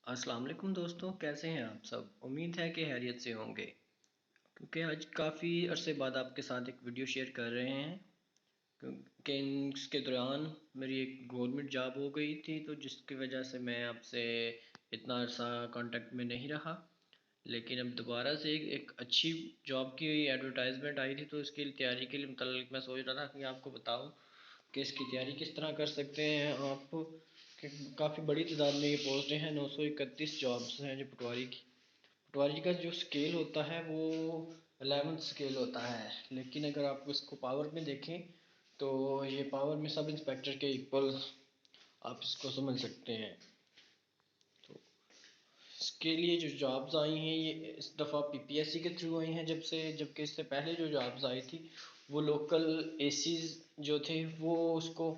अस्सलाम वालेकुम दोस्तों, कैसे हैं आप सब। उम्मीद है कि खैरियत से होंगे। क्योंकि आज काफ़ी अरसे बाद आपके साथ एक वीडियो शेयर कर रहे हैं क्योंकि इसके दौरान मेरी एक गवर्नमेंट जॉब हो गई थी, तो जिसकी वजह से मैं आपसे इतना अरसा कांटेक्ट में नहीं रहा। लेकिन अब दोबारा से एक अच्छी जॉब की एडवर्टाइजमेंट आई थी, तो इसकी तैयारी के लिए मतलब मैं सोच रहा था कि आपको बताऊं कि इसकी तैयारी किस तरह कर सकते हैं आप। कि काफ़ी बड़ी तादाद में ये पोस्टें हैं, 931 जॉब्स हैं जो पटवारी का जो स्केल होता है वो 11th स्केल होता है। लेकिन अगर आप इसको पावर में देखें तो ये पावर में सब इंस्पेक्टर के इक्वल आप इसको समझ सकते हैं। तो इसके लिए जो जॉब्स आई हैं ये इस दफ़ा पीपीएससी के थ्रू आई हैं, जबकि इससे पहले जो जॉब्स आई थी वो लोकल एसीज जो थे वो उसको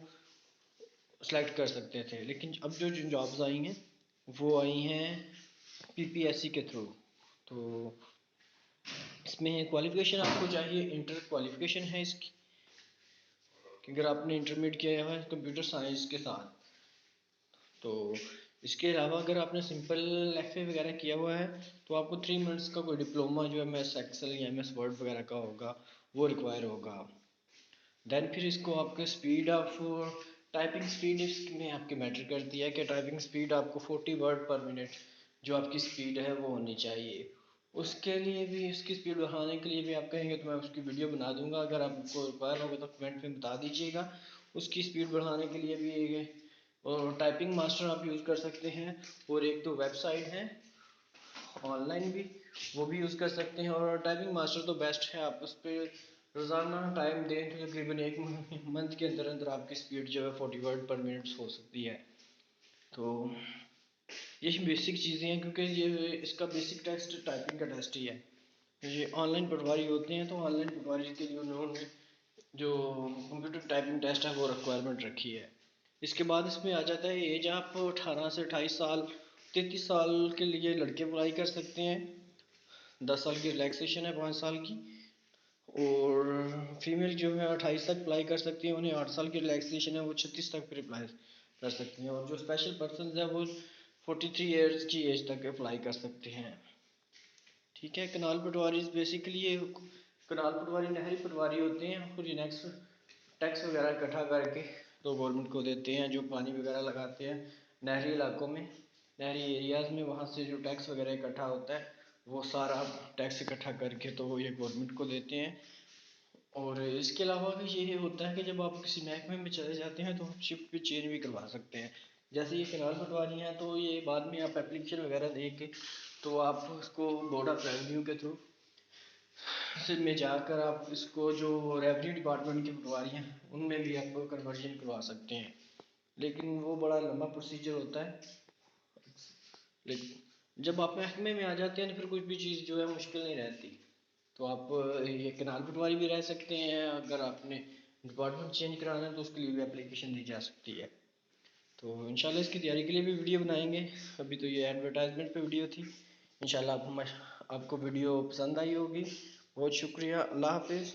सेलेक्ट कर सकते थे। लेकिन अब जो जॉब्स आई हैं वो आई हैं पीपीएससी के थ्रू। तो इसमें क्वालिफ़िकेशन आपको चाहिए, इंटर क्वालिफ़िकेशन है इसकी कि अगर आपने इंटरमीडिएट किया है कंप्यूटर साइंस के साथ। तो इसके अलावा अगर आपने सिंपल एफए वगैरह किया हुआ है तो आपको 3 मंथ्स का कोई डिप्लोमा जो एम एस एक्सेल या एम एस वर्ड वगैरह का होगा वो रिक्वायर होगा। देन फिर इसको आपके स्पीड ऑफ टाइपिंग स्पीड इसमें आपकी मैटर करती है कि टाइपिंग स्पीड आपको 40 वर्ड पर मिनट जो आपकी स्पीड है वो होनी चाहिए। उसके लिए भी उसकी स्पीड बढ़ाने के लिए भी आप कहेंगे तो मैं उसकी वीडियो बना दूंगा, अगर आपको रिक्वायर होगा तो कमेंट में बता दीजिएगा। उसकी स्पीड बढ़ाने के लिए भी और टाइपिंग मास्टर आप यूज़ कर सकते हैं, और एक तो वेबसाइट है ऑनलाइन भी वो भी यूज़ कर सकते हैं। और टाइपिंग मास्टर तो बेस्ट है, आप उस पर रोज़ाना टाइम दें तो तकरीबन एक मंथ के अंदर अंदर आपकी स्पीड जो है 40 वर्ड पर मिनट हो सकती है। तो ये बेसिक चीज़ें हैं, क्योंकि ये इसका बेसिक टेस्ट टाइपिंग का टेस्ट ही है। ये ऑनलाइन पटवारी होते हैं तो ऑनलाइन पटवारी के लिए उन्होंने जो कंप्यूटर टाइपिंग टेस्ट है वो रिक्वायरमेंट रखी है। इसके बाद इसमें आ जाता है एज, आप 18 से 28 साल 33 साल के लिए लड़के अप्लाई कर सकते हैं। 10 साल की रिलैक्सेशन है 5 साल की। और फीमेल जो है 28 तक अप्लाई कर सकती हैं, उन्हें 8 साल की रिलैक्सेशन है, वो 36 तक फिर अप्लाई कर सकती हैं। और जो स्पेशल पर्सन है वो 43 ईयर्स की एज तक अप्लाई कर सकते हैं। ठीक है। कनाल पटवारी बेसिकली ये कनाल पटवारी नहरी पटवारी होते हैं, और ये नेक्स्ट टैक्स वगैरह इकट्ठा करके तो गवर्नमेंट को देते हैं, जो पानी वगैरह लगाते हैं नहरी इलाकों में, नहरी एरियाज़ में, वहाँ से जो टैक्स वगैरह इकट्ठा होता है वो सारा टैक्स इकट्ठा करके तो वो ये गवर्नमेंट को देते हैं। और इसके अलावा भी ये होता है कि जब आप किसी महकमे में चले जाते हैं तो आप शिफ्ट भी चेंज भी करवा सकते हैं। जैसे ये कनाल पटवारी हैं तो ये बाद में आप एप्लीकेशन वगैरह दे के तो आप उसको बोर्ड ऑफ रेवेन्यू के थ्रू में जाकर आप इसको जो रेवेन्यू डिपार्टमेंट की पटवारी हैं उनमें भी आप कन्वर्जन करवा सकते हैं। लेकिन वो बड़ा लंबा प्रोसीजर होता है। लेकिन जब आप महकमे में आ जाते हैं तो फिर कुछ भी चीज़ जो है मुश्किल नहीं रहती। तो आप ये कनाल पटवारी भी रह सकते हैं, अगर आपने डिपार्टमेंट चेंज कराना है तो उसके लिए भी एप्लीकेशन दी जा सकती है। तो इंशाल्लाह इसकी तैयारी के लिए भी वीडियो बनाएंगे। अभी तो ये एडवर्टाइजमेंट पे वीडियो थी। इंशाल्लाह आपको वीडियो पसंद आई होगी। बहुत शुक्रिया। अल्लाह हाफिज़।